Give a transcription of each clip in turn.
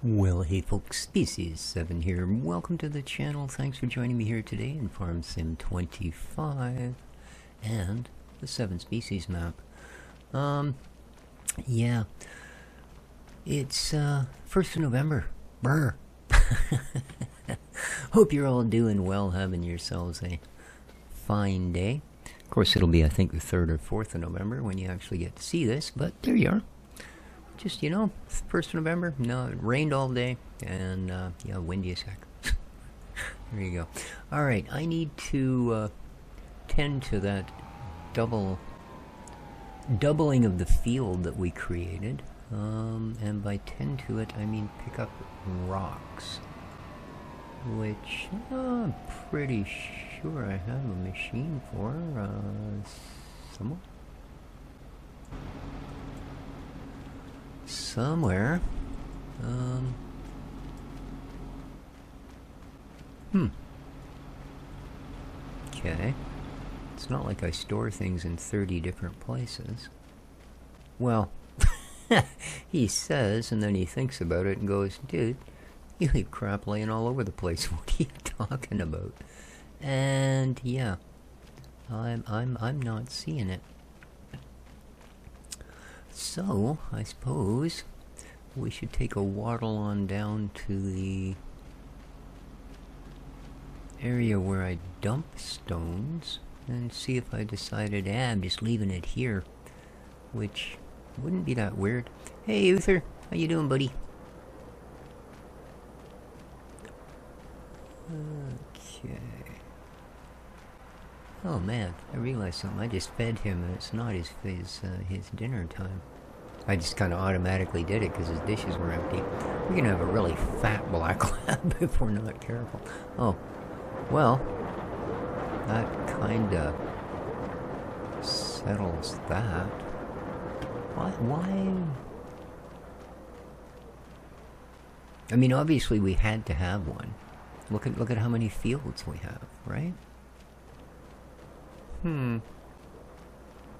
Well, hey folks, Species 7 here. Welcome to the channel. Thanks for joining me here today in Farm Sim 25 and the 7 Species map. Yeah, it's 1st of November. Brr. Hope you're all doing well, having yourselves a fine day. Of course, it'll be, I think, the 3rd or 4th of November when you actually get to see this, but there you are. Just, 1st of November. No, it rained all day, and, yeah, windy as heck. There you go. Alright, I need to, tend to that doubling of the field that we created. And by tend to it, I mean pick up rocks. Which, I'm pretty sure I have a machine for, somewhere. Okay. It's not like I store things in 30 different places. Well, he says, and then he thinks about it and goes, dude, you leave crap laying all over the place. What are you talking about? And yeah, I'm not seeing it. So, I suppose we should take a waddle on down to the area where I dump stones and see if I decided, I'm just leaving it here, which wouldn't be that weird. Hey, Uther, how you doing, buddy? Okay. Oh man, I realized something. I just fed him, and it's not his dinner time. I just kind of automatically did it because his dishes were empty. We're gonna have a really fat black lab if we're not careful. Oh, well, that kind of settles that. Why? I mean, obviously we had to have one. Look at how many fields we have, right?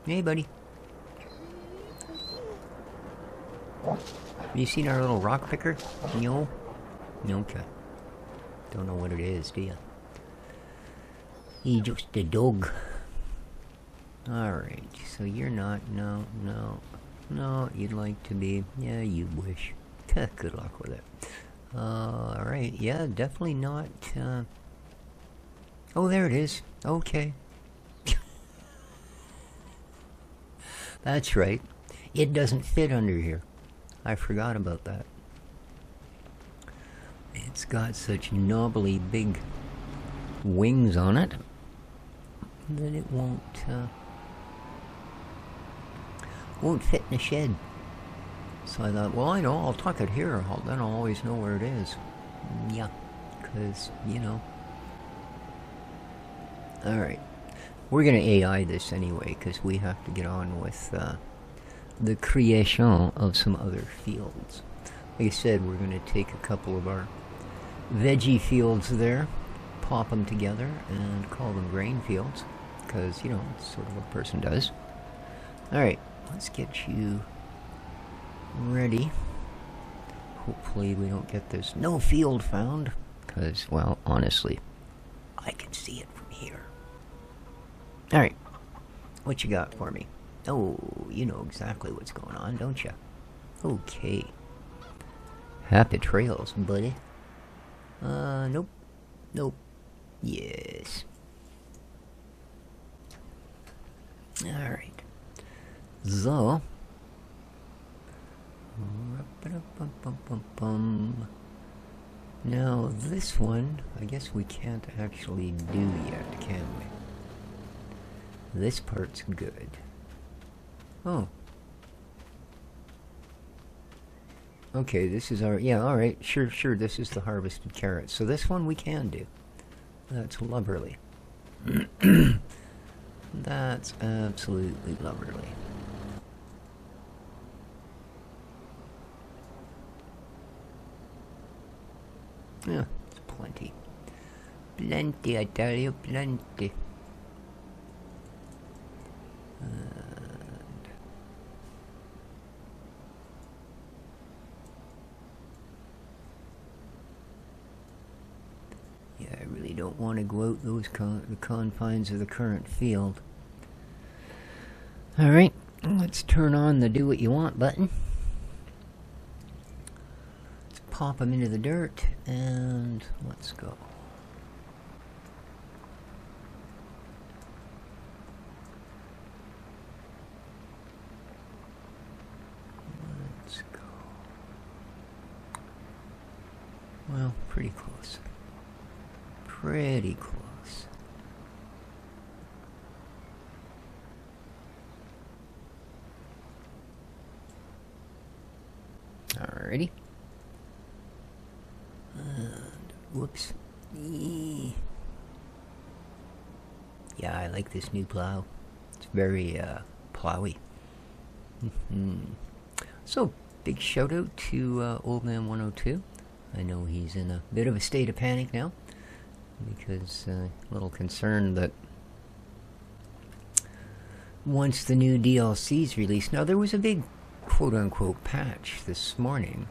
Hey, buddy. You seen our little rock picker? No? Okay. Don't know what it is, do you? He's just a dog. Alright, so you're not... No, you'd like to be... Yeah, you wish. Good luck with it. Alright, yeah, definitely not... Oh, there it is. Okay. That's right. It doesn't fit under here. I forgot about that. It's got such knobbly big wings on it that it won't fit in the shed. So I thought, well, I know, I'll tuck it here. Then I'll always know where it is. Yeah, because, Alright. We're going to AI this anyway, because we have to get on with the creation of some other fields. Like I said, we're going to take a couple of our veggie fields there, pop them together, and call them grain fields, because, it's sort of what a person does. Alright, let's get you ready. Hopefully we don't get this no field found, because, well, honestly, I can see it from here. Alright, what you got for me? Oh, you know exactly what's going on, don't you? Okay. Happy trails, buddy. Nope. Yes. Alright. So. Now, this one, I guess we can't actually do yet, can we? This part's good. Oh. Okay, this is our... Yeah, alright. Sure, this is the harvested carrots. So this one we can do. That's lovely. That's absolutely lovely. Yeah, it's plenty. Plenty, I tell you, plenty. don't want to go out those the confines of the current field. Alright, let's turn on the do what you want button. Let's pop them into the dirt, and let's go. Let's go. Well, pretty close. Pretty close. Alrighty. And whoops. Yeah, I like this new plow. It's very plowy. So, big shout out to Old Man 102. I know he's in a bit of a state of panic now, because a little concerned that once the new DLC's released, now there was a big quote-unquote patch this morning,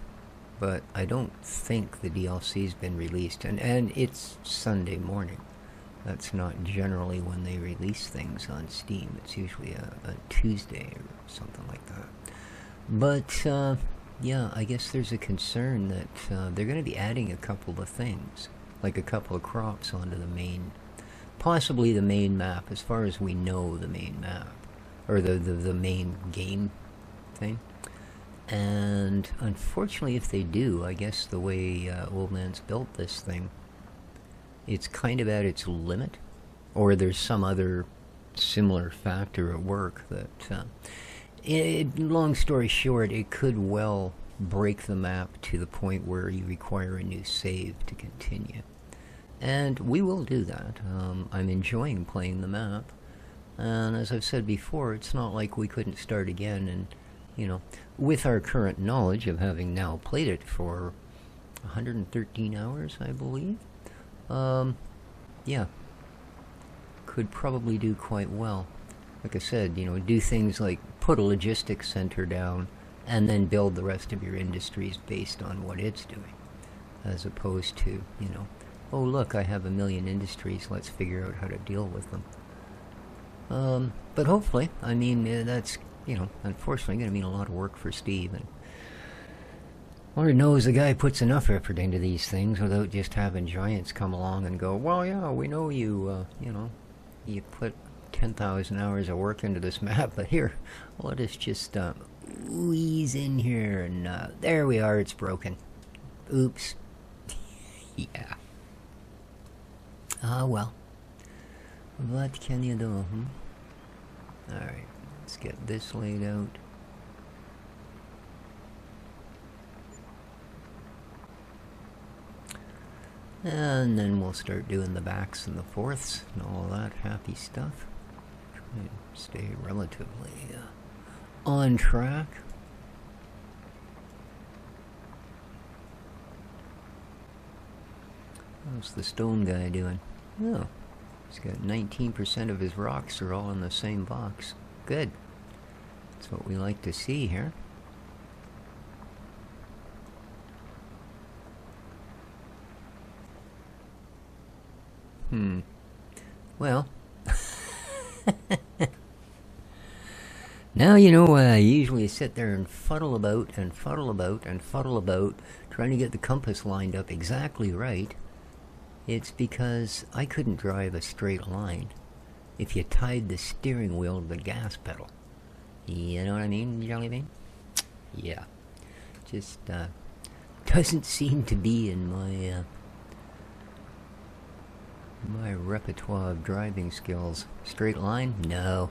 but I don't think the DLC's been released, and it's Sunday morning. That's not generally when they release things on Steam. It's usually a Tuesday or something like that. But yeah, I guess there's a concern that they're going to be adding a couple of things, like a couple of crops onto the main, possibly the main map, as far as we know, the main map, or the main game thing. And unfortunately, if they do, I guess the way Old Man's built this thing, it's kind of at its limit, or there's some other similar factor at work that, long story short, it could well break the map to the point where you require a new save to continue. And we will do that. I'm enjoying playing the map, and as I've said before, it's not like we couldn't start again. And you know, with our current knowledge of having now played it for 113 hours, I believe, yeah, could probably do quite well. Like I said, you know, do things like put a logistics center down and then build the rest of your industries based on what it's doing, as opposed to, you know, oh look, I have 1 million industries, let's figure out how to deal with them. But hopefully, I mean, that's, you know, unfortunately going to mean a lot of work for Steve, and Lord knows the guy puts enough effort into these things without just having giants come along and go, well, yeah, we know you, you know, you put 10,000 hours of work into this map, but here, let us just ease in here, and there we are, it's broken. Oops. Yeah. Ah, well. What can you do, Alright, let's get this laid out. And then we'll start doing the backs and the fourths and all that happy stuff. Try to stay relatively on track. How's the stone guy doing? Oh, he's got 19% of his rocks are all in the same box. Good. That's what we like to see here. Well, now you know I usually sit there and fuddle about and fuddle about and fuddle about trying to get the compass lined up exactly right. It's because I couldn't drive a straight line if you tied the steering wheel to the gas pedal. You know what I mean, Jellybean? Yeah. Just doesn't seem to be in my my repertoire of driving skills. Straight line? No.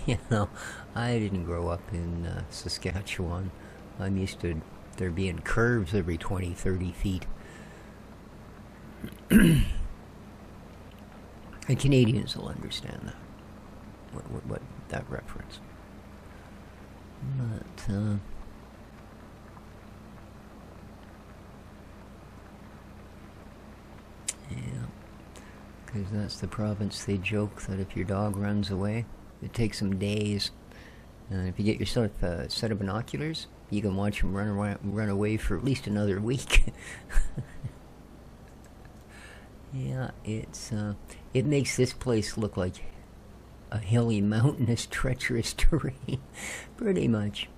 You know, I didn't grow up in Saskatchewan. I'm used to there being curves every 20, 30 feet. And Canadians will understand that. What that reference. But, yeah, because that's the province they joke that if your dog runs away, it takes them days. And if you get yourself a set of binoculars, you can watch him run away for at least another week. Yeah, it makes this place look like a hilly, mountainous, treacherous terrain, pretty much.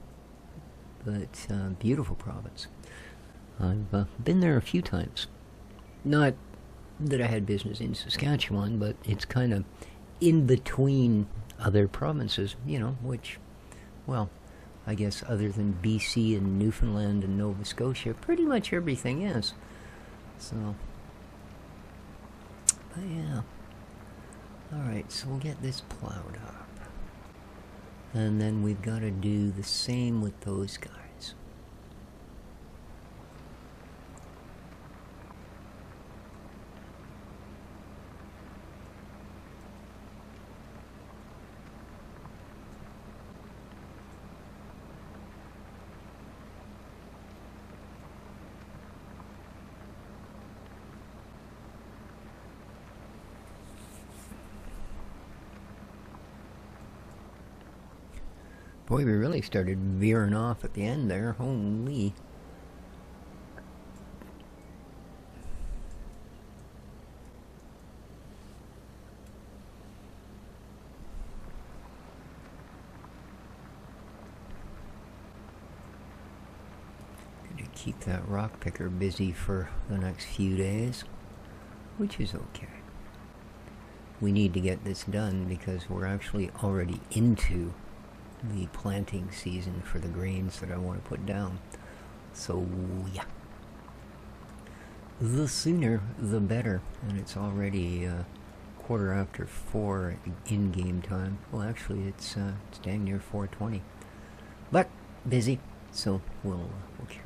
But beautiful province. I've been there a few times. Not that I had business in Saskatchewan, but it's kind of in between other provinces, which, well, I guess other than BC and Newfoundland and Nova Scotia, pretty much everything is. So, but yeah. Alright, so we'll get this plowed up. And then we've got to do the same with those guys. Boy, we really started veering off at the end there. Holy. Gonna keep that rock picker busy for the next few days, which is okay. We need to get this done because we're actually already into the planting season for the grains that I want to put down. So yeah, the sooner the better. And it's already 4:15 in game time. Well, actually it's dang near 4:20, but busy, so we'll carry on.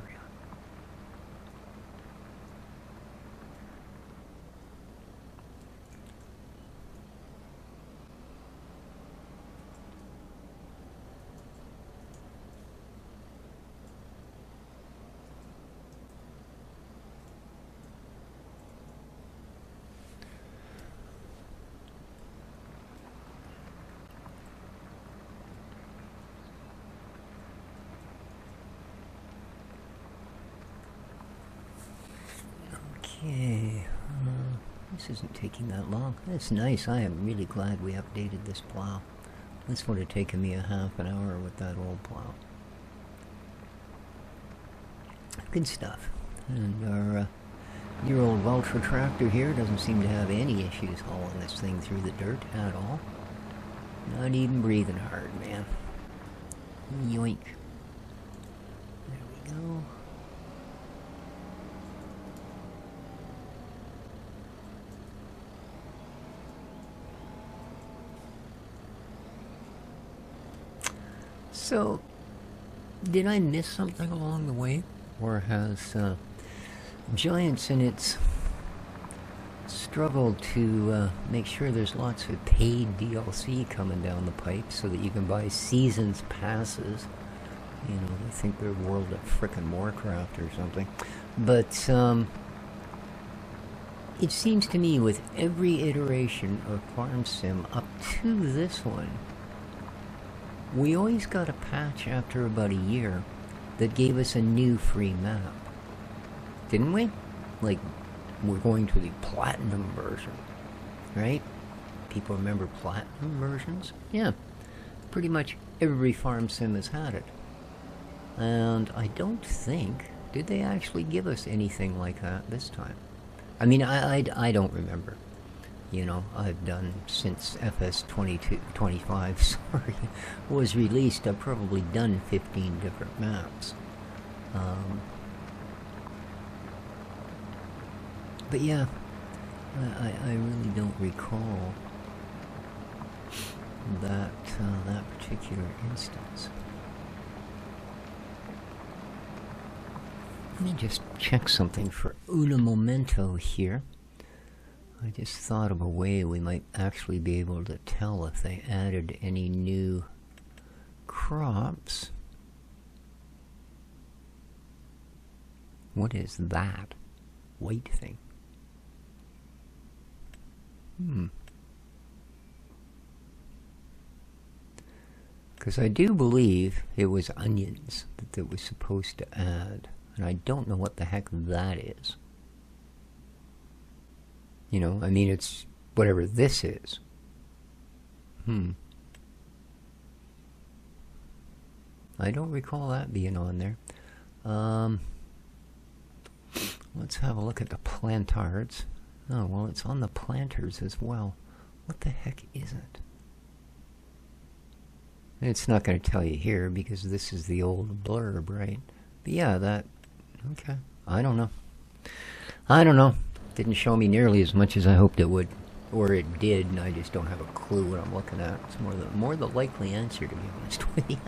Okay, this isn't taking that long. That's nice. I am really glad we updated this plow. This would have taken me a half an hour with that old plow. Good stuff. And our your old Valtra tractor here doesn't seem to have any issues hauling this thing through the dirt at all. Not even breathing hard, man. Yoink. There we go. So, did I miss something along the way? Or has Giants in its struggle to make sure there's lots of paid DLC coming down the pipe so that you can buy seasons passes? You know, I think they're World of Frickin' Warcraft or something. But it seems to me with every iteration of Farm Sim up to this one, we always got a patch after about a year that gave us a new free map. Didn't we? Like, we're going to the Platinum version, right? People remember Platinum versions? Yeah. Pretty much every Farm Sim has had it. And I don't think... Did they actually give us anything like that this time? I mean, I don't remember. You know, I've done since FS25, sorry, was released. I've probably done 15 different maps. But yeah, I really don't recall that that particular instance. Let me just check something for un momento here. I just thought of a way we might actually be able to tell if they added any new crops. What is that white thing? Because I do believe it was onions that it was supposed to add. And I don't know what the heck that is. You know, I mean, it's whatever this is. I don't recall that being on there. Let's have a look at the plantards. Oh, well, it's on the planters as well. What the heck is it? It's not going to tell you here because this is the old blurb, right? But yeah, that... Okay. I don't know. I don't know. Didn't show me nearly as much as I hoped it would. Or it did, and I just don't have a clue what I'm looking at. It's more the likely answer, to be honest with you.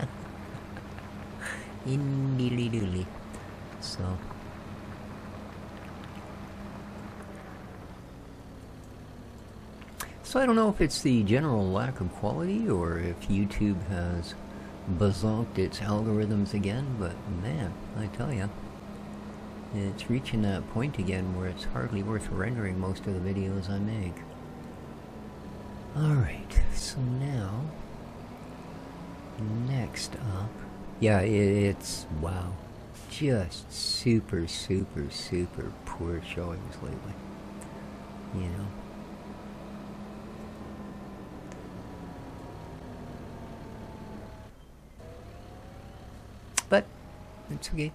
Indeedly doodly. So... So I don't know if it's the general lack of quality or if YouTube has bazonked its algorithms again, but man, I tell ya, it's reaching that point again where it's hardly worth rendering most of the videos I make. Alright, so now, next up, yeah, it's, wow, just super poor showings lately, you know. But it's okay.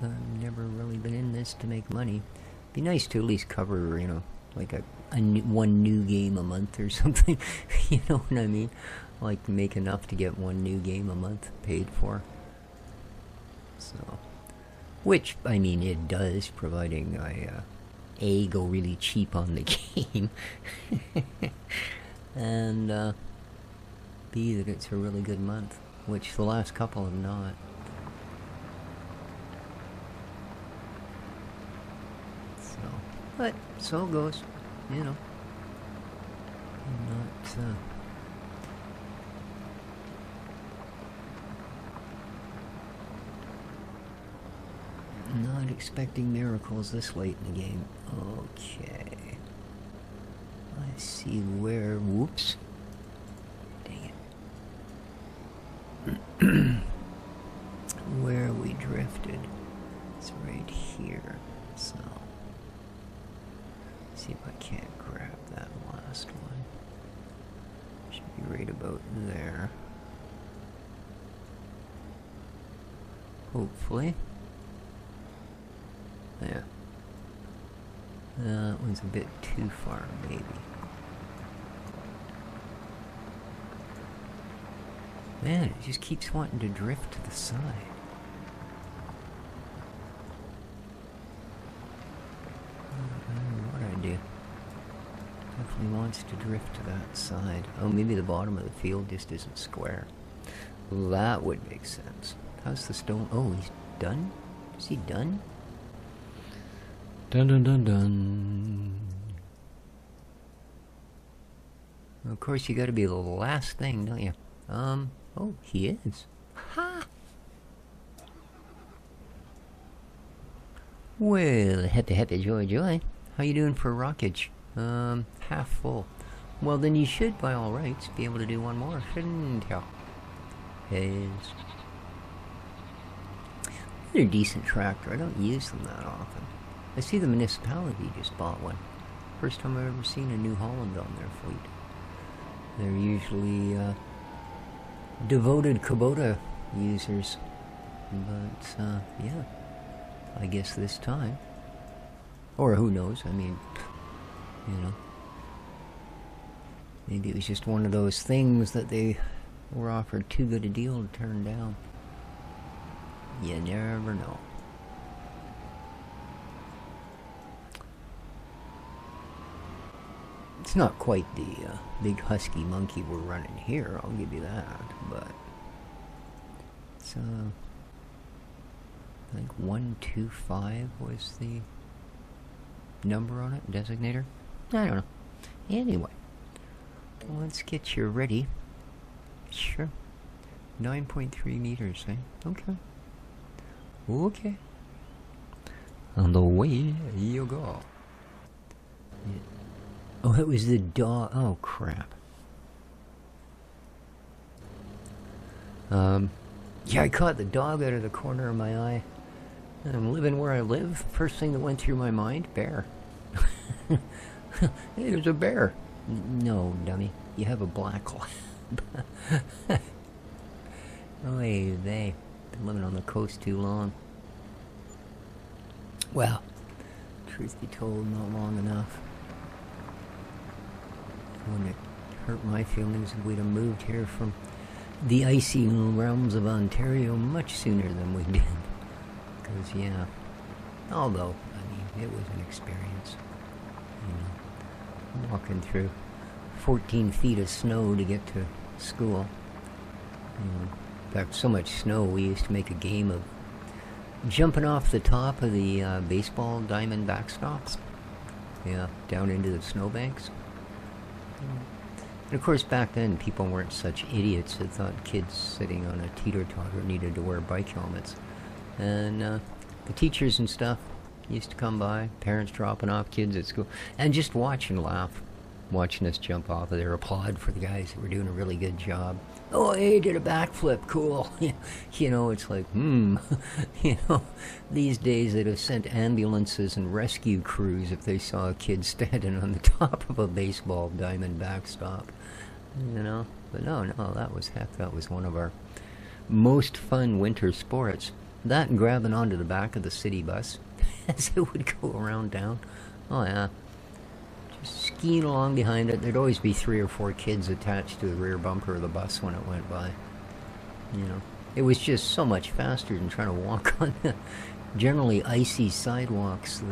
I've never really been in this to make money. Be nice to at least cover, you know, like one new game a month or something. You know what I mean? Like make enough to get one new game a month paid for. So, which I mean it does, providing I go really cheap on the game, and B, that it's a really good month, which the last couple have not. But so it goes, you know. Not expecting miracles this late in the game. Okay. Let's see where. Whoops. Dang it. Where we drifted. It's right here. So. See if I can't grab that last one. Should be right about there. Hopefully. Yeah. That one's a bit too far, maybe. Man, it just keeps wanting to drift to the side. Definitely wants to drift to that side. Oh, maybe the bottom of the field just isn't square. That would make sense. How's the stone? Oh, he's done? Is he done? Dun dun dun dun. Of course, you gotta be the last thing, don't you? Oh, he is. Ha! Well, happy, joy. How you doing for rockage? Half full. Well, then you should, by all rights, be able to do one more, shouldn't you? Yes. They're a decent tractor. I don't use them that often. I see the municipality just bought one. First time I've ever seen a New Holland on their fleet. They're usually, devoted Kubota users. But, yeah. I guess this time. Or who knows, I mean... You know, maybe it was just one of those things that they were offered too good a deal to turn down. You never know. It's not quite the big husky monkey we're running here, I'll give you that, but it's I think 125 was the number on it, designator. I don't know. Anyway, let's get you ready. Sure. 9.3 meters, eh? Okay. Okay. On the way you go. Yeah. Oh, it was the dog. Oh, crap. Yeah, I caught the dog out of the corner of my eye. I'm living where I live. First thing that went through my mind, bear. Hey, there's a bear. No, dummy. You have a black lab. Oh, hey, they. Been living on the coast too long. Well, truth be told, not long enough. Wouldn't it hurt my feelings if we'd have moved here from the icy realms of Ontario much sooner than we did? Because, yeah, although, I mean, it was an experience. You know, walking through 14 feet of snow to get to school. In fact, so much snow, we used to make a game of jumping off the top of the baseball diamond backstops. Yeah, down into the snowbanks. And of course, back then, people weren't such idiots that thought kids sitting on a teeter-totter needed to wear bike helmets. And the teachers and stuff used to come by, parents dropping off kids at school, and just watch and laugh, watching us jump off of there, applaud for the guys that were doing a really good job. Oh, hey, did a backflip, cool. You know, it's like, you know, these days they'd have sent ambulances and rescue crews if they saw a kid standing on the top of a baseball diamond backstop, you know. But no, that was one of our most fun winter sports. That and grabbing onto the back of the city bus as it would go around town. Oh, yeah. Skiing along behind it. There'd always be 3 or 4 kids attached to the rear bumper of the bus when it went by. You know, it was just so much faster than trying to walk on the generally icy sidewalks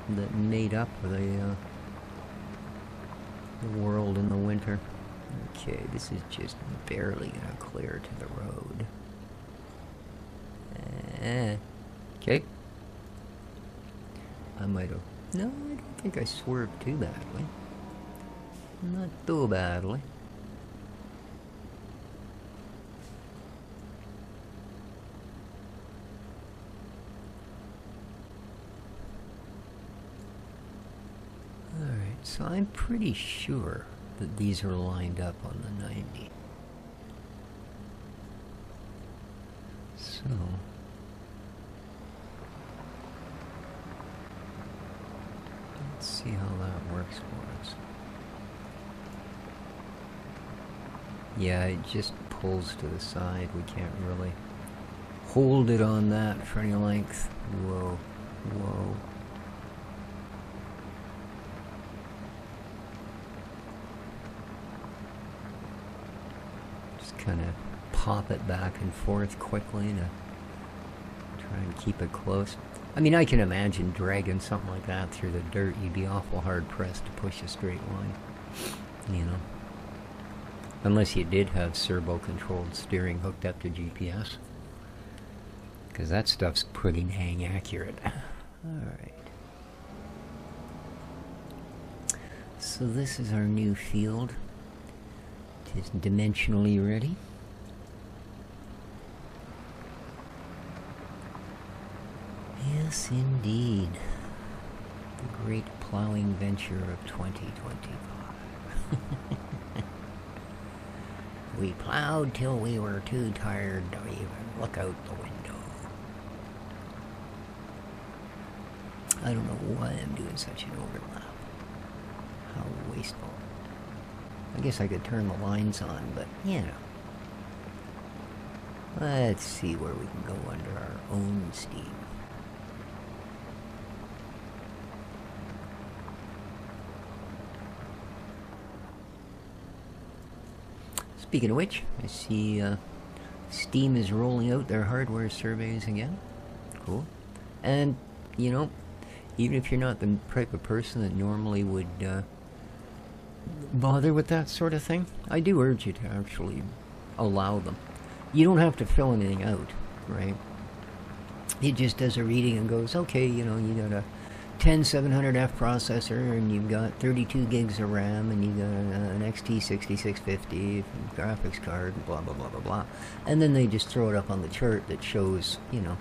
that made up the world in the winter. Okay, this is just barely gonna clear to the road. Okay. I might have. No, I don't think I swerved too badly. Not too badly. Alright, so I'm pretty sure that these are lined up on the 90. So... let's see how that works for us. Yeah, it just pulls to the side. We can't really hold it on that for any length. Whoa, whoa. Just kind of pop it back and forth quickly to try and keep it close. I mean, I can imagine dragging something like that through the dirt. You'd be awful hard-pressed to push a straight line, you know. Unless you did have servo-controlled steering hooked up to GPS. Because that stuff's pretty dang accurate. Alright. So this is our new field. It is dimensionally ready. Yes, indeed. The great plowing venture of 2025. We plowed till we were too tired to even look out the window. I don't know why I'm doing such an overlap. How wasteful. I guess I could turn the lines on, but, you know. Let's see where we can go under our own steam. Speaking of which, I see Steam is rolling out their hardware surveys again. Cool. And, you know, even if you're not the type of person that normally would bother with that sort of thing, I do urge you to actually allow them. You don't have to fill anything out, right? It just does a reading and goes, okay, you know, you got a 10700F processor and you've got 32 gigs of RAM and you got an XT6650 graphics card, blah blah blah blah blah, and then they just throw it up on the chart that shows, you know,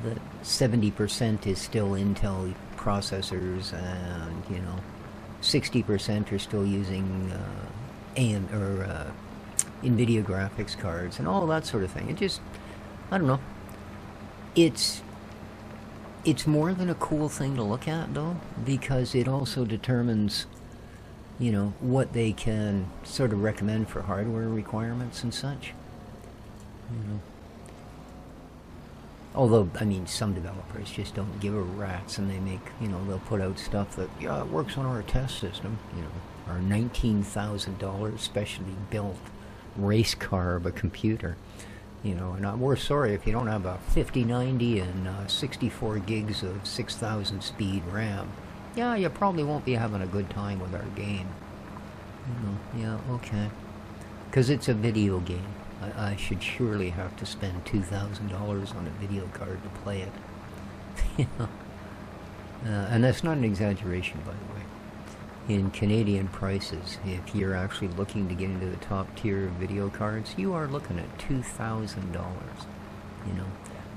that 70% is still Intel processors and, you know, 60% are still using NVIDIA graphics cards and all that sort of thing. It just, I don't know, it's It's more than a cool thing to look at, though, because it also determines, you know, what they can sort of recommend for hardware requirements and such. You know. Although, I mean, some developers just don't give a rat's, and they make, you know, they'll put out stuff that, yeah, it works on our test system, you know, our $19,000 specially built race car of a computer, you know, and we're sorry if you don't have a 5090 and 64 gigs of 6,000 speed RAM. Yeah, you probably won't be having a good time with our game. You know, yeah, okay. Because it's a video game. I should surely have to spend $2,000 on a video card to play it. You know? And that's not an exaggeration, by the way. In Canadian prices, if you're actually looking to get into the top tier of video cards, you are looking at $2,000, you know,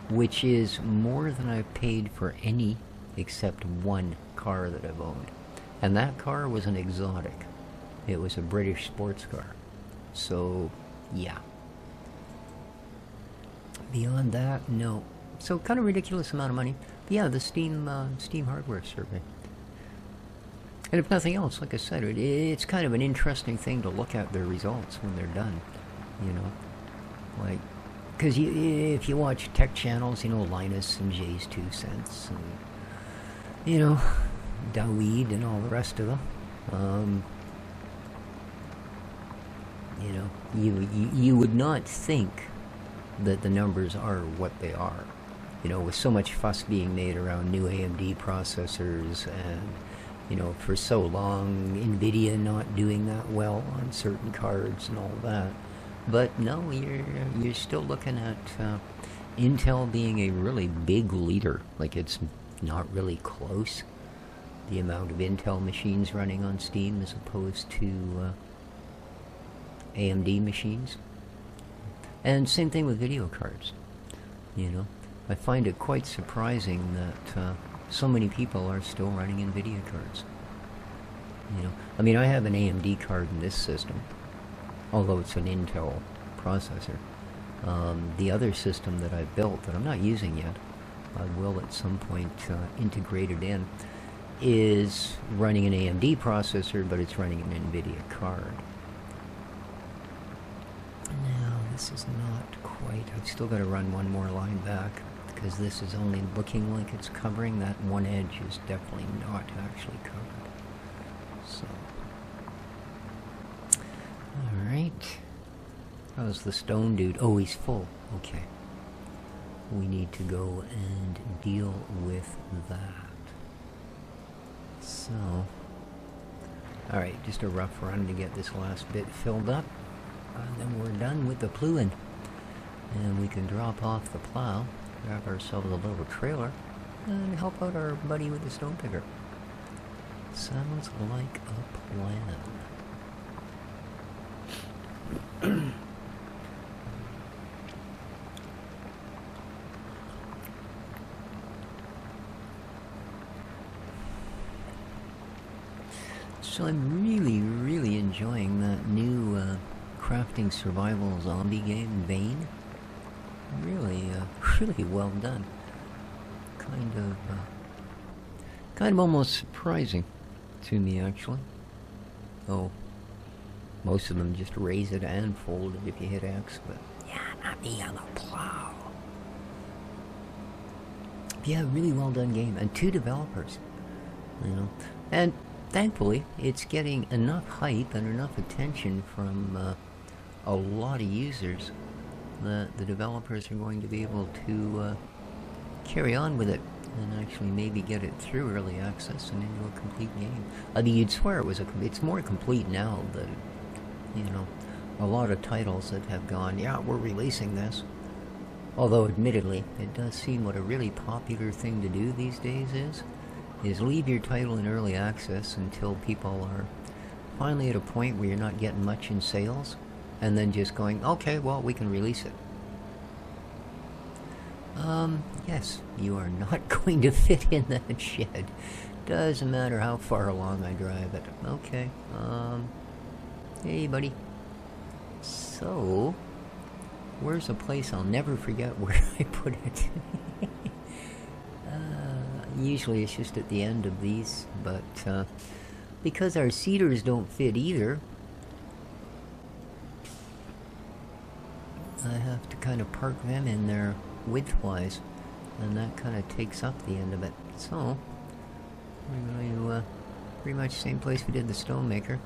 which is more than I've paid for any except one car that I've owned. And that car was an exotic. It was a British sports car. So, yeah. Beyond that, no. So kind of ridiculous amount of money. But yeah, the Steam hardware survey. And if nothing else, like I said, it's kind of an interesting thing to look at their results when they're done. You know, like, because if you watch tech channels, you know, Linus and Jay's 2 cents, and you know, Daweed and all the rest of them. You know, you would not think that the numbers are what they are. You know, with so much fuss being made around new AMD processors, and you know, for so long NVIDIA not doing that well on certain cards and all that. But no, you're still looking at Intel being a really big leader. Like, it's not really close, the amount of Intel machines running on Steam as opposed to AMD machines. And same thing with video cards. You know, I find it quite surprising that so many people are still running NVIDIA cards. You know, I mean, I have an AMD card in this system, although it's an Intel processor. The other system that I've built that I'm not using yet, I will at some point integrate it in, is running an AMD processor, but it's running an NVIDIA card. Now, this is not quite. I've still got to run one more line back, because this is only looking like it's covering. That one edge is definitely not actually covered. So, alright. How's the stone dude? Oh, he's full. Okay. We need to go and deal with that. So, alright, just a rough run to get this last bit filled up. And then we're done with the plowing. And we can drop off the plow, grab ourselves a little trailer, and help out our buddy with the stone picker. Sounds like a plan. So I'm really enjoying that new crafting survival zombie game, Vane. Really well done. Kind of almost surprising to me, actually. Oh, most of them just raise it and fold it if you hit X, but yeah, not me on the plow. But yeah, really well done game, and 2 developers, you know, and thankfully it's getting enough hype and enough attention from a lot of users that the developers are going to be able to carry on with it and actually maybe get it through early access and into a complete game. I mean, you'd swear it's more complete now than, you know, a lot of titles that have gone, yeah, we're releasing this. Although, admittedly, it does seem what a really popular thing to do these days is leave your title in early access until people are finally at a point where you're not getting much in sales, and then just going, okay, well, we can release it. Yes, you are not going to fit in that shed. Doesn't matter how far along I drive it. Okay, hey, buddy. So, where's a place I'll never forget where I put it? Usually it's just at the end of these, but because our cedars don't fit either, I have to kind of park them in there widthwise, and that kind of takes up the end of it. So we're going to pretty much the same place we did the stone maker.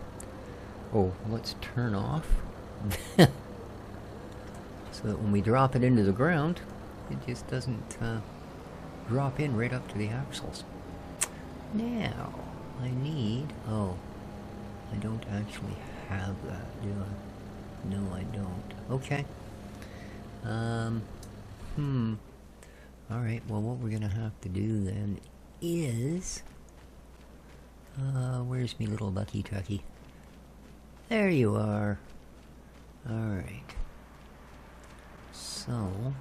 Oh, let's turn off so that when we drop it into the ground, it just doesn't drop in right up to the axles. Now I need, oh, I don't actually have that, do I? No, I don't. Okay. Alright, well, what we're gonna have to do then is, where's me little Bucky Tucky? There you are. Alright. So,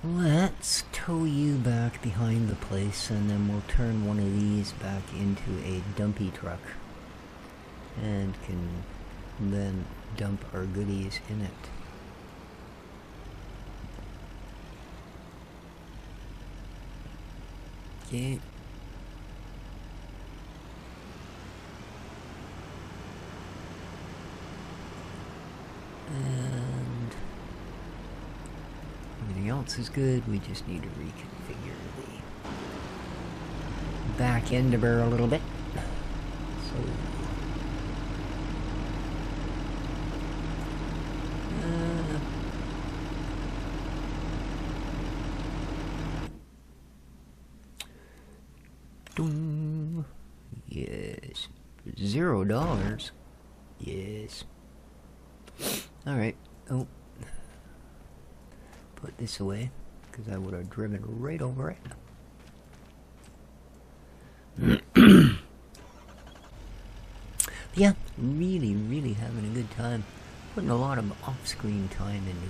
let's tow you back behind the place, and then we'll turn one of these back into a dumpy truck and can then dump our goodies in it. Okay. And everything else is good. We just need to reconfigure the back end of her a little bit. So yes, $0. Yes. Alright. Oh. Put this away, because I would have driven right over it. Yeah, really, really having a good time. Putting a lot of off-screen time into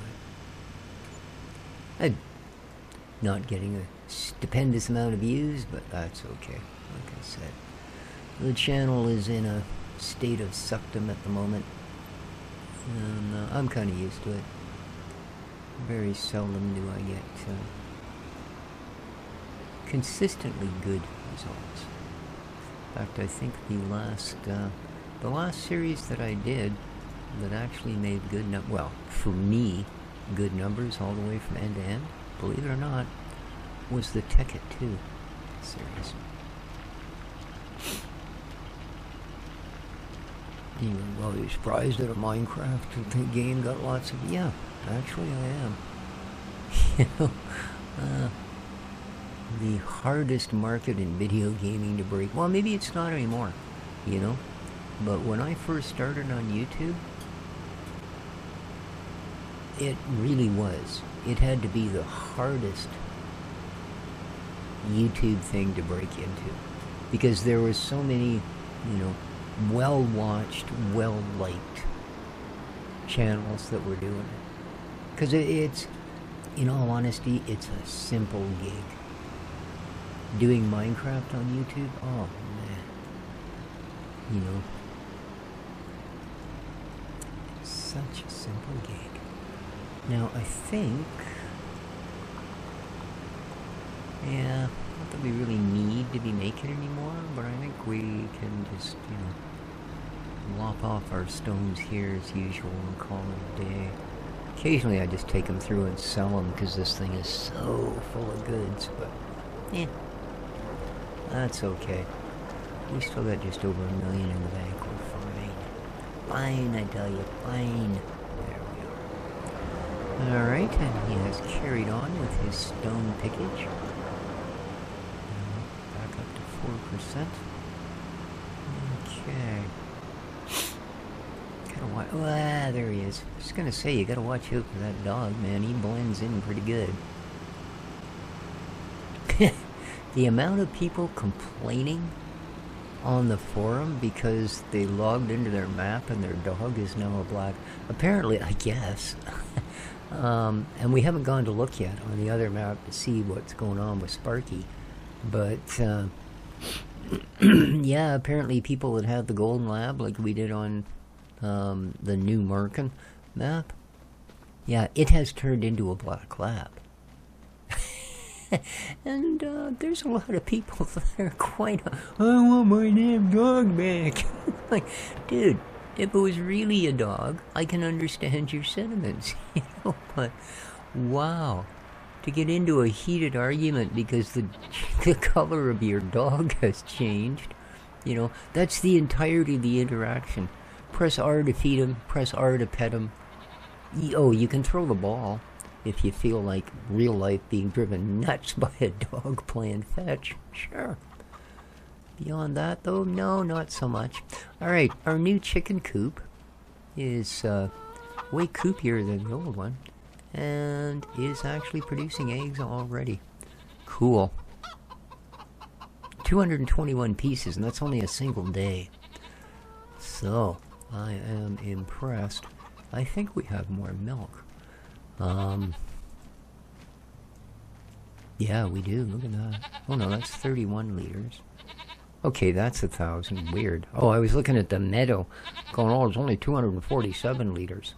it. I'm not getting a stupendous amount of views, but that's okay. Like I said, the channel is in a state of suckdom at the moment, and I'm kind of used to it. Very seldom do I get consistently good results. In fact, I think the last series that I did that actually made good well, for me, good numbers all the way from end to end, believe it or not, was the Tekkit 2 series. Well, you're surprised that a Minecraft game got lots of... Yeah, actually I am. You know, the hardest market in video gaming to break... Well, maybe it's not anymore, you know? But when I first started on YouTube, it really was. It had to be the hardest YouTube thing to break into, because there were so many, you know, well-watched, well-liked channels that were doing it. Because it's, in all honesty, it's a simple gig. Doing Minecraft on YouTube, oh man, you know, it's such a simple gig. Now I think, yeah, not that we really need to be making anymore, but I think we can just, you know, lop off our stones here as usual and call it a day. Occasionally I just take them through and sell them because this thing is so full of goods, but yeah, that's okay. We still got just over $1 million in the bank. We're fine. Fine, I tell you, fine. There we are. Alright, and he has carried on with his stone pickage. Back up to 4%. Okay. Gotta watch. Oh, there he is. I was gonna say, you gotta watch out for that dog, man. He blends in pretty good. The amount of people complaining on the forum because they logged into their map and their dog is now a black... Apparently, I guess. And we haven't gone to look yet on the other map to see what's going on with Sparky. But, yeah, apparently people that have the Golden Lab, like we did on the new Merkin map, yeah, it has turned into a black lab. And there's a lot of people that are quite, I want my damn dog back. Like, dude, if it was really a dog, I can understand your sentiments, you know, but wow. To get into a heated argument because the color of your dog has changed, you know, that's the entirety of the interaction. Press R to feed him, press R to pet him. Oh, you can throw the ball if you feel like real life being driven nuts by a dog playing fetch. Sure. Beyond that, though, no, not so much. Alright, our new chicken coop is way coopier than the old one, and is actually producing eggs already. Cool. 221 pieces, and that's only a single day. So, I am impressed. I think we have more milk. Yeah, we do. Look at that. Oh no, that's 31 liters. Okay, that's 1,000. Weird. Oh, I was looking at the meadow, going, oh, it's only 247 liters.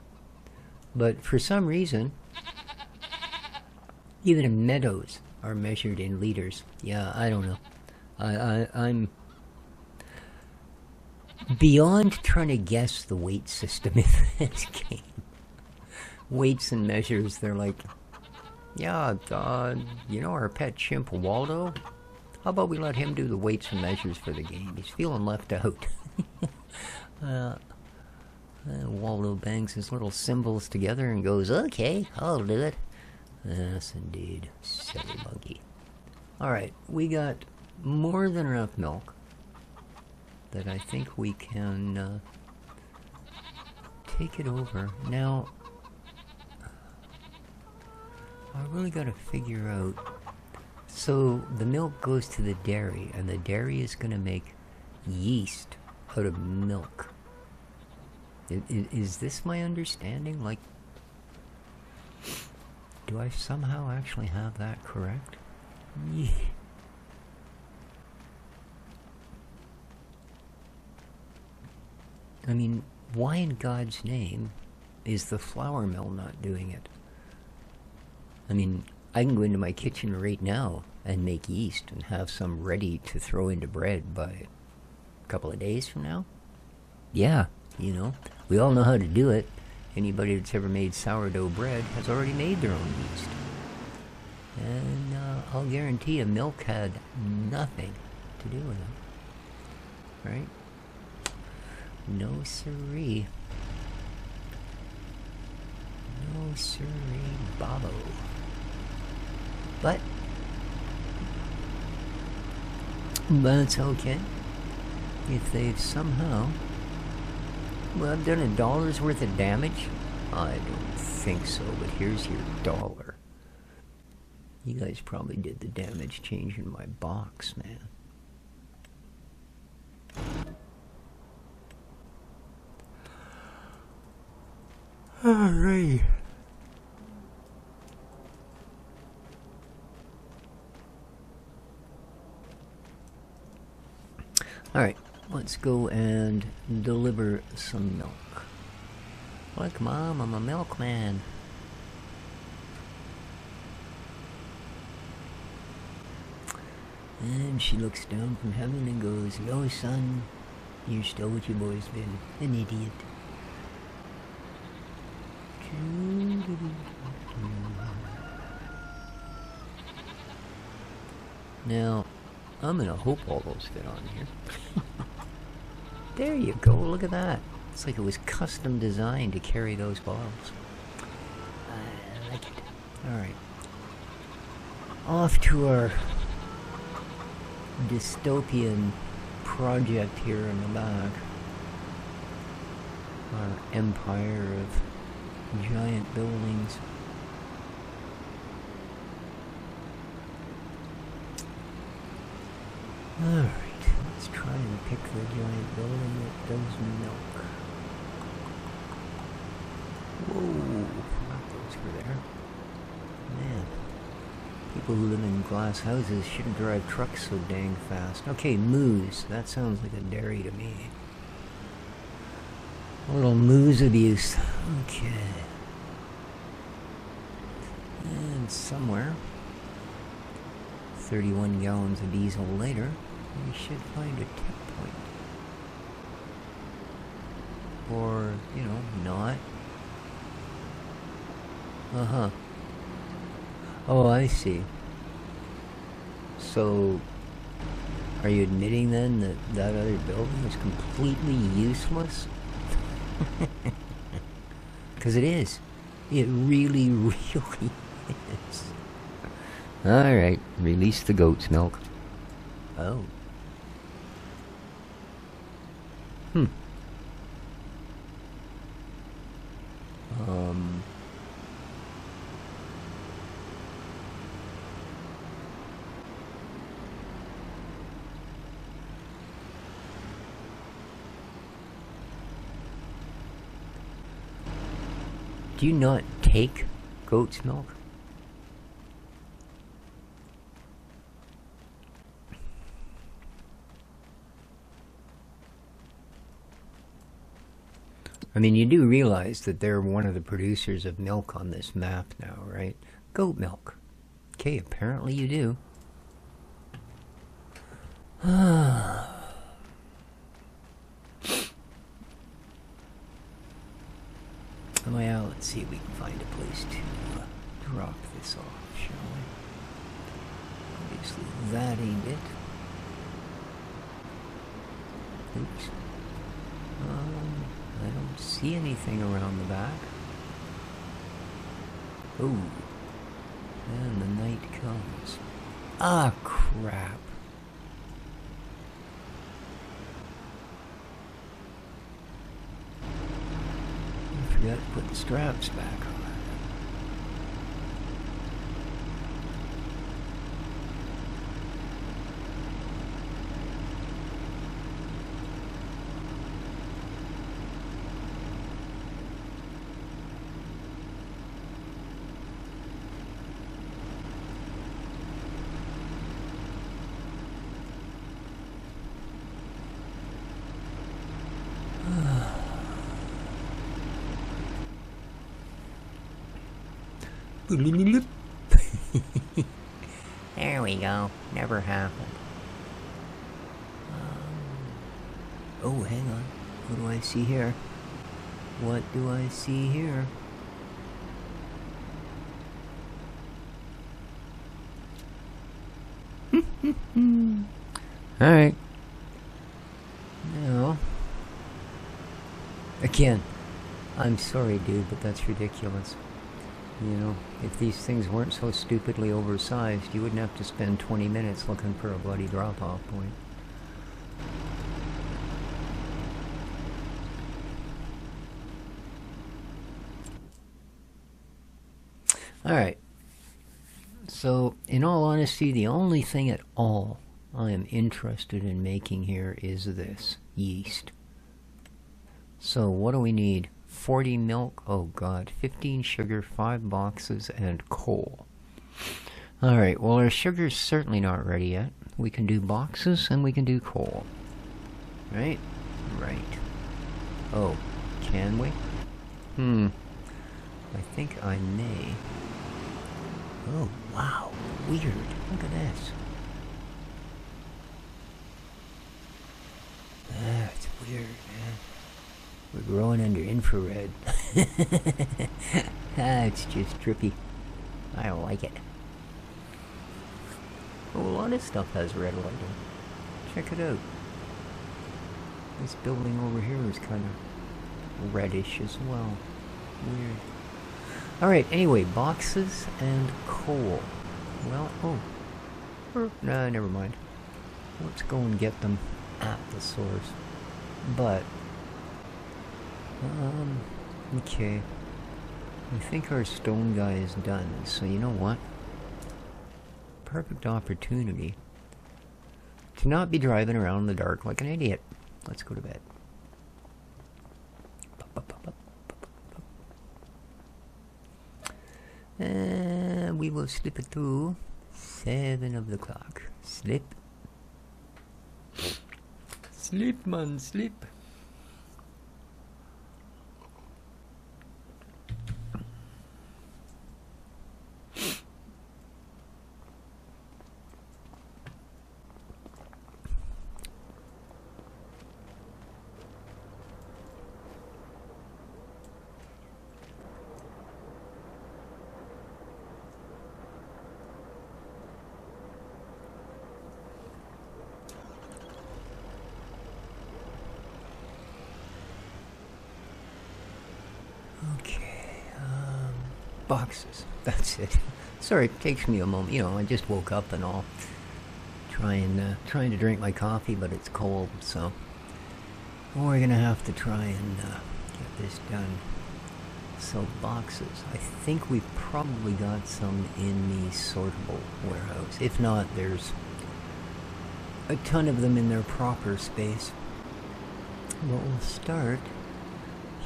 But for some reason, even meadows are measured in liters. Yeah, I don't know. I'm beyond trying to guess the weight system in this game. Weights and measures, they're like, yeah, you know our pet chimp Waldo? How about we let him do the weights and measures for the game? He's feeling left out. Waldo bangs his little cymbals together and goes, okay, I'll do it. Yes, indeed. Silly monkey. Alright, we got more than enough milk that I think we can take it over. Now, I really got to figure out. So the milk goes to the dairy, and the dairy is going to make yeast out of milk. Is this my understanding? Like, do I somehow actually have that correct? Yeah. I mean, why in God's name is the flour mill not doing it? I mean, I can go into my kitchen right now and make yeast and have some ready to throw into bread by a couple of days from now. Yeah, you know, we all know how to do it. Anybody that's ever made sourdough bread has already made their own yeast. And I'll guarantee you milk had nothing to do with it. Right? No siree. No siree, Bobo. But that's okay. If they've somehow... Well, I've done $1 worth of damage? I don't think so, but here's your $1. You guys probably did the damage changing my box, man. Alright. Alright, let's go and deliver some milk. Look, Mom, I'm a milkman. And she looks down from heaven and goes, no, son, you're still what you've always been, an idiot. Now, I'm gonna hope all those fit on here. There you go, look at that. It's like it was custom designed to carry those bottles. I like it. Alright. Off to our dystopian project here in the back. Our empire of giant buildings. Alright, let's try and pick the giant building that does milk. Whoa, forgot those were there. Man, people who live in glass houses shouldn't drive trucks so dang fast. Okay, moose. That sounds like a dairy to me. A little moose abuse. Okay. And somewhere 31 gallons of diesel later, we should find a tip point. Or, you know, not. Uh-huh. Oh, I see. So, are you admitting then that that other building is completely useless? Because it is. It really, really is. Alright, release the goat's milk. Oh. Hmm. Do you not take goat's milk? I mean, you do realize that they're one of the producers of milk on this map now, right? Goat milk. Okay, apparently you do. Well, let's see if we can find a place to drop this off, shall we? Obviously, that ain't it. Oops. I don't see anything around the back. Oh. And the night comes. Ah, crap. I forgot to put the straps back on. There we go. Never happened. Oh, hang on. What do I see here? What do I see here? Alright. Now, again, I'm sorry, dude, but that's ridiculous. You know, if these things weren't so stupidly oversized, you wouldn't have to spend 20 minutes looking for a bloody drop-off point. Alright. So, in all honesty, the only thing at all I am interested in making here is this. Yeast. So, what do we need? 40 milk, oh god, 15 sugar, 5 boxes, and coal. Alright, well our sugar's certainly not ready yet. We can do boxes and we can do coal. Right? Right. Oh, can we? I think I may. Oh, wow, weird. Look at this. That's weird, man. We're growing under infrared. It's just trippy. I don't like it. Oh, a lot of stuff has red lighting. Check it out. This building over here is kind of reddish as well. Weird. Alright, anyway, boxes and coal. Well, nah, never mind. Let's go and get them at the source. But okay. I think our stone guy is done, so you know what? Perfect opportunity to not be driving around in the dark like an idiot. Let's go to bed. And we will slip it to 7 of the clock. Slip. Slip, man, slip. Boxes. That's it. Sorry, it takes me a moment. You know, I just woke up and all. Trying to drink my coffee, but it's cold, so we're gonna have to try and get this done. So boxes. I think we've probably got some in the sortable warehouse. If not, there's a ton of them in their proper space. But we'll start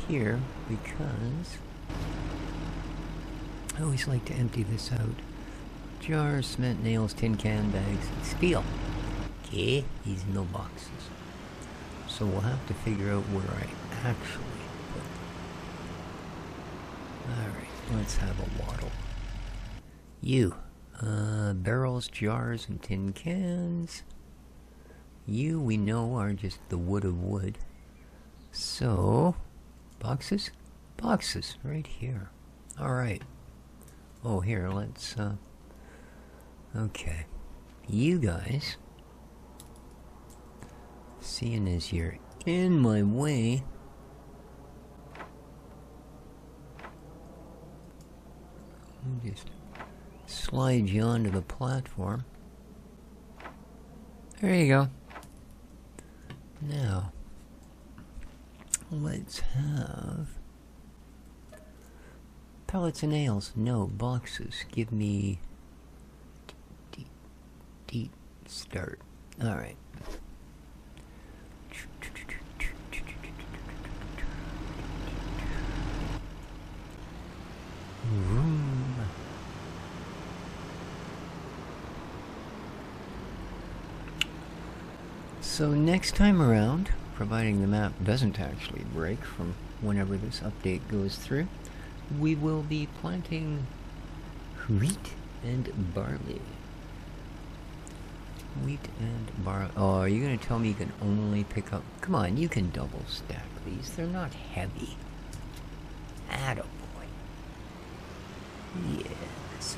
here because I always like to empty this out. Jars, cement, nails, tin can, bags, and steel. Okay, these no boxes. So we'll have to figure out where I actually put them. Alright, let's have a waddle. You. Barrels, jars, and tin cans. You, we know, are just the wood of wood. So, boxes? Boxes, right here. Alright. Oh, here, let's, okay. You guys, seeing as you're in my way, I'll just slide you onto the platform. There you go. Now, let's have pallets and nails. No, boxes. Give me start. Alright. Room. So next time around, providing the map doesn't actually break from whenever this update goes through, we will be planting wheat and barley. Wheat and barley. Oh, are you going to tell me you can only pick up... Come on, you can double stack these. They're not heavy. Attaboy. Yes.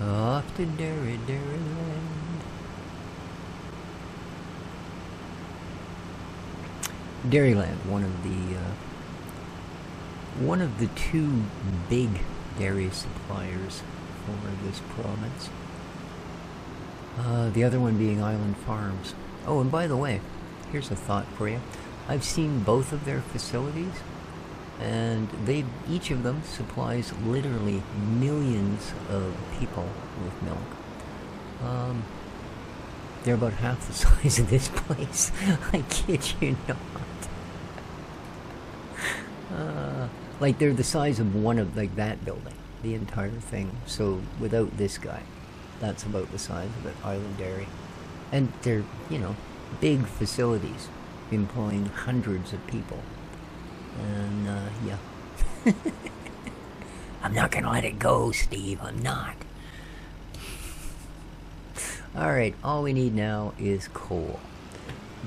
Alright. Off to Dairyland. Dairyland, one of the two big dairy suppliers for this province. The other one being Island Farms. Oh, and by the way, here's a thought for you. I've seen both of their facilities, and each of them supplies literally millions of people with milk. They're about half the size of this place. I kid you not. Like they're the size of one of that building, the entire thing. So without this guy, that's about the size of it, Island Dairy. And they're, you know, big facilities employing hundreds of people. And yeah. I'm not gonna let it go, Steve. I'm not. Alright, all we need now is coal.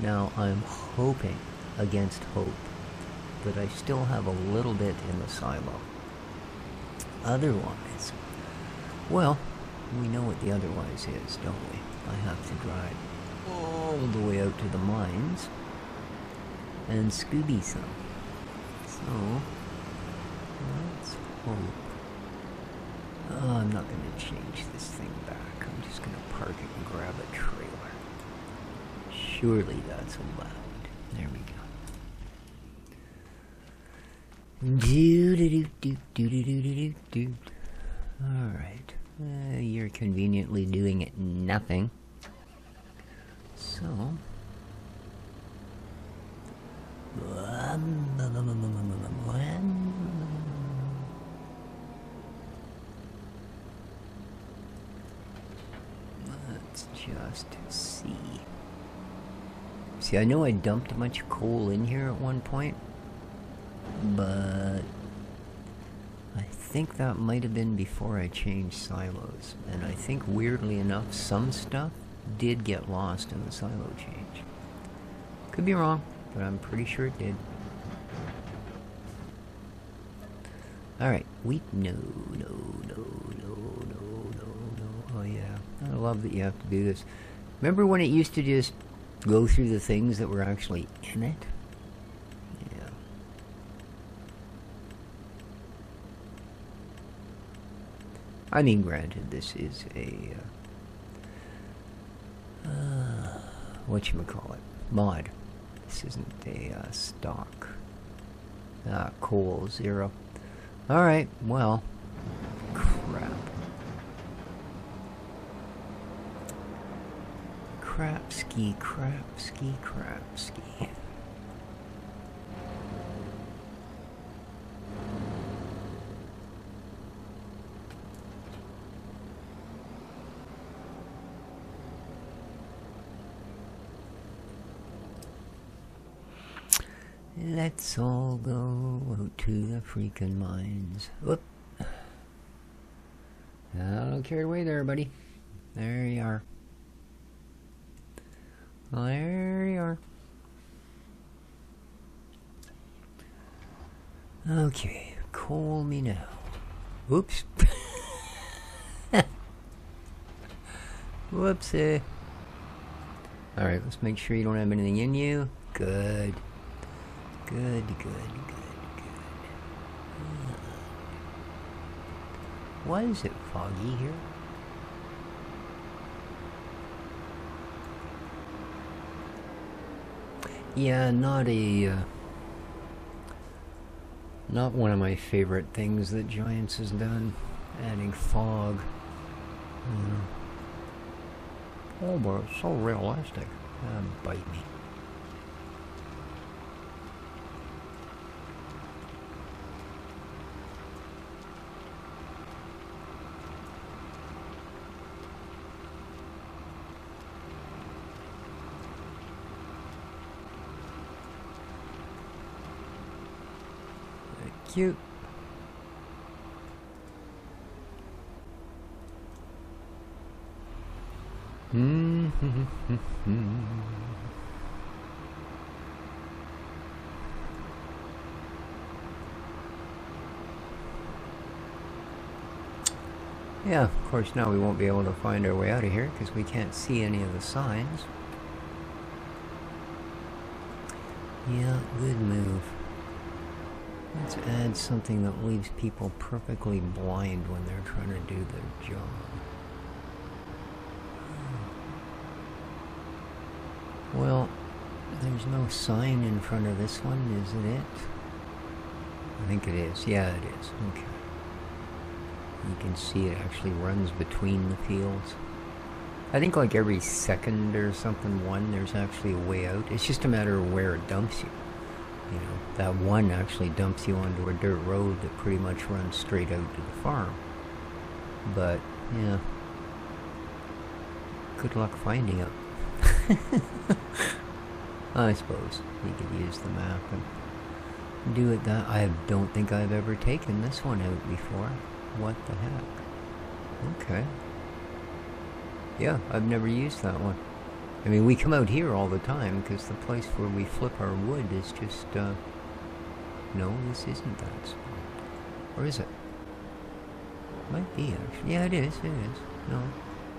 Now, I'm hoping, against hope, that I still have a little bit in the silo. Otherwise, well, we know what the otherwise is, don't we? I have to drive all the way out to the mines and Scooby some. So, let's hope. Oh, I'm not going to change this thing back. I'm just going to park it and grab a trailer. Surely that's allowed. There we go. Do-do-do-do-do-do-do-do-do. Alright. You're conveniently doing it nothing. So... let's just see. See, I know I dumped a bunch of coal in here at one point, but I think that might have been before I changed silos. And I think, weirdly enough, some stuff did get lost in the silo change. Could be wrong, but I'm pretty sure it did. Alright, wheat, no. Oh yeah, I love that you have to do this. Remember when it used to just go through the things that were actually in it? Yeah. I mean, granted, this is a whatchamacallit, mod. This isn't a stock. Coal 0. Alright, well, crap. Crapski. Let's all go out to the freaking mines. Whoop. Don't carry away there, buddy. There you are. There you are. Okay, call me now. Whoops. Whoopsie. Alright, let's make sure you don't have anything in you. Good. Good. Why is it foggy here? Yeah, not one of my favorite things that Giants has done, adding fog. Oh, but it's so realistic. Bite me. Cute. Yeah, of course now we won't be able to find our way out of here because we can't see any of the signs. Yeah, good move. Let's add something that leaves people perfectly blind when they're trying to do their job. Well, there's no sign in front of this one, is it? I think it is. Yeah, it is. Okay. You can see it actually runs between the fields. I think like every second or something, there's actually a way out. It's just a matter of where it dumps you. You know, that one actually dumps you onto a dirt road that pretty much runs straight out to the farm. But, yeah. Good luck finding it. I suppose you could use the map and do it that. I don't think I've ever taken this one out before. What the heck? Okay. Yeah, I've never used that one. I mean, we come out here all the time because the place where we flip our wood is just, no, this isn't that spot. Or is it? Might be, actually. Yeah, it is, No.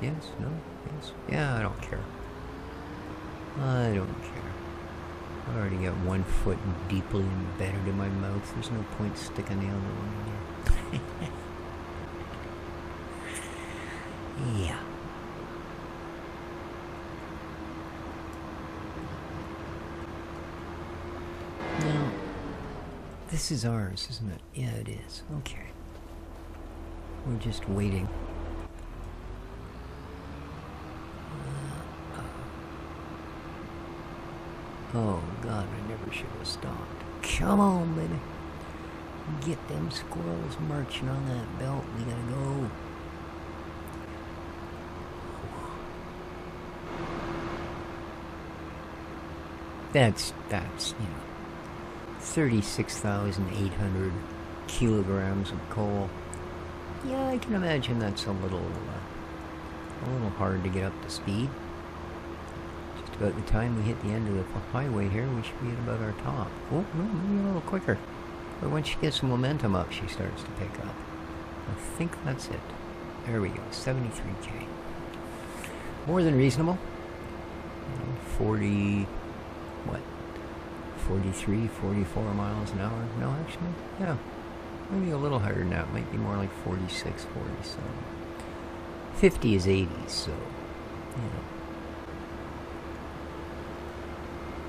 Yes, no, yes. Yeah, I don't care. I don't care. I already got 1 foot deeply embedded in my mouth. There's no point sticking the other one in there. Yeah. Now, this is ours, isn't it? Yeah, it is. Okay. We're just waiting. Oh, God, I never should have stopped. Come on, baby. Get them squirrels marching on that belt. We gotta go. That's, you know, 36,800 kilograms of coal. Yeah, I can imagine that's a little hard to get up to speed. Just about the time we hit the end of the highway here, we should be at about our top. Oh, no, maybe a little quicker. But once she gets some momentum up, she starts to pick up. I think that's it. There we go, 73K. More than reasonable. 40... what? 43, 44 miles an hour? No, actually, yeah. Maybe a little higher than that. Might be more like 46, 47. 50 is 80, so, you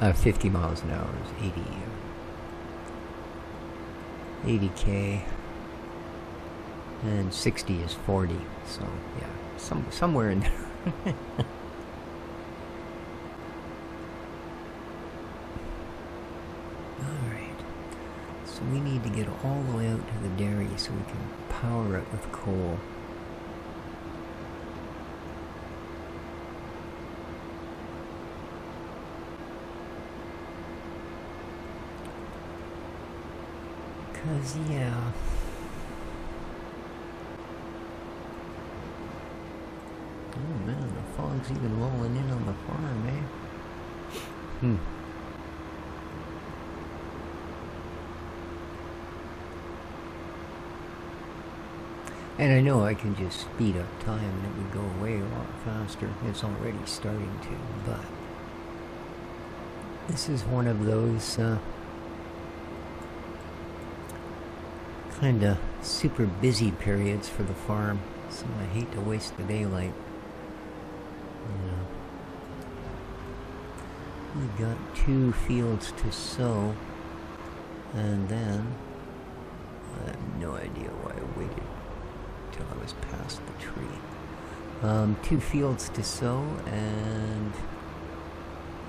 know. 50 miles an hour is 80k. And 60 is 40, so, yeah, somewhere in there. Alright, so we need to get all the way out to the dairy so we can power it with coal. Because, yeah. Oh man, the fog's even rolling in on the farm, eh? And I know I can just speed up time and it would go away a lot faster. It's already starting to, but this is one of those kind of super busy periods for the farm, so I hate to waste the daylight. We've got 2 fields to sow, and then I have no idea why I waited till I was past the tree. 2 fields to sow, and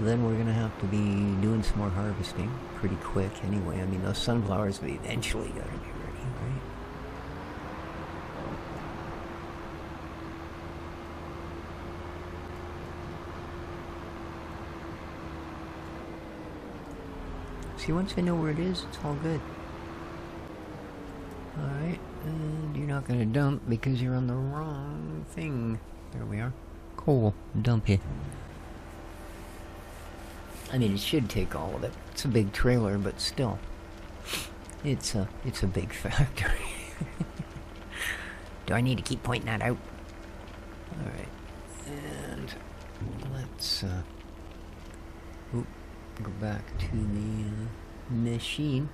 then we're gonna have to be doing some more harvesting pretty quick anyway. I mean, those sunflowers we eventually gotta be ready, right? See, once I know where it is, it's all good. Alright, and you're not gonna dump because you're on the wrong thing. There we are. Cool. Dump it. I mean, it should take all of it. It's a big trailer, but still. It's a big factory. Do I need to keep pointing that out? Alright. And let's go back to the machine.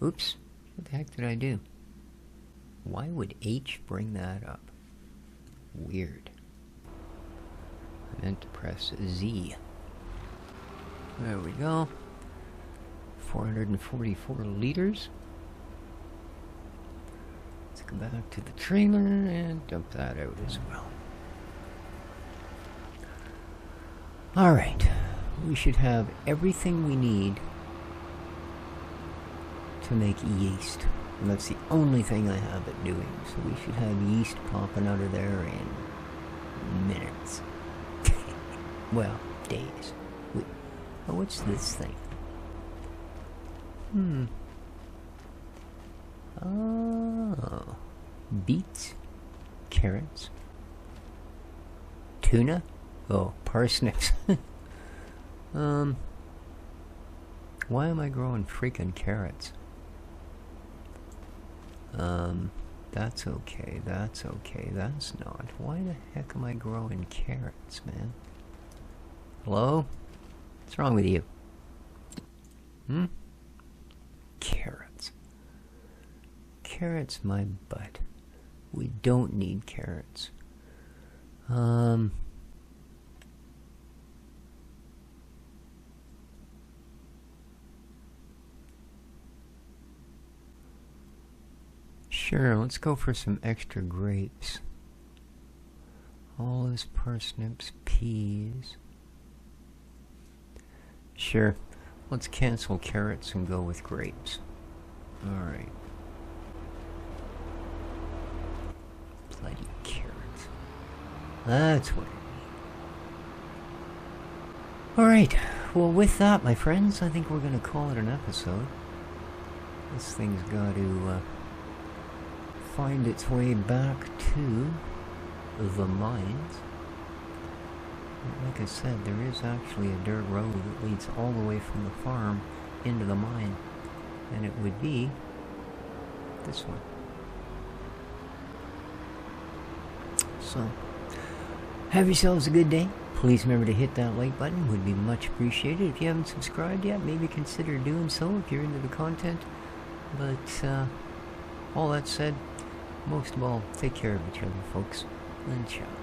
Oops. What the heck did I do? Why would H bring that up? Weird. I meant to press Z. There we go. 444 liters. Let's go back to the trailer and dump that out as well. Alright. We should have everything we need to make yeast. And that's the only thing I have it doing. So we should have yeast popping out of there in minutes. Well, days. Oh, what's this thing? Oh. Beets. Carrots. Tuna. Oh, parsnips. Why am I growing freaking carrots? That's okay, that's okay, that's not. Why the heck am I growing carrots, man? Hello? What's wrong with you? Carrots. Carrots, my butt. We don't need carrots. Sure, let's go for some extra grapes. Olives, parsnips, peas. Sure, let's cancel carrots and go with grapes. Alright. Bloody carrots. That's what I need. Alright, well with that, my friends, I think we're going to call it an episode. This thing's got to find its way back to the mines. Like I said, there is actually a dirt road that leads all the way from the farm into the mine, and it would be this one. So, have yourselves a good day. Please remember to hit that like button, would be much appreciated. If you haven't subscribed yet, maybe consider doing so if you're into the content. But all that said, most of all, take care of each other, folks, and ciao.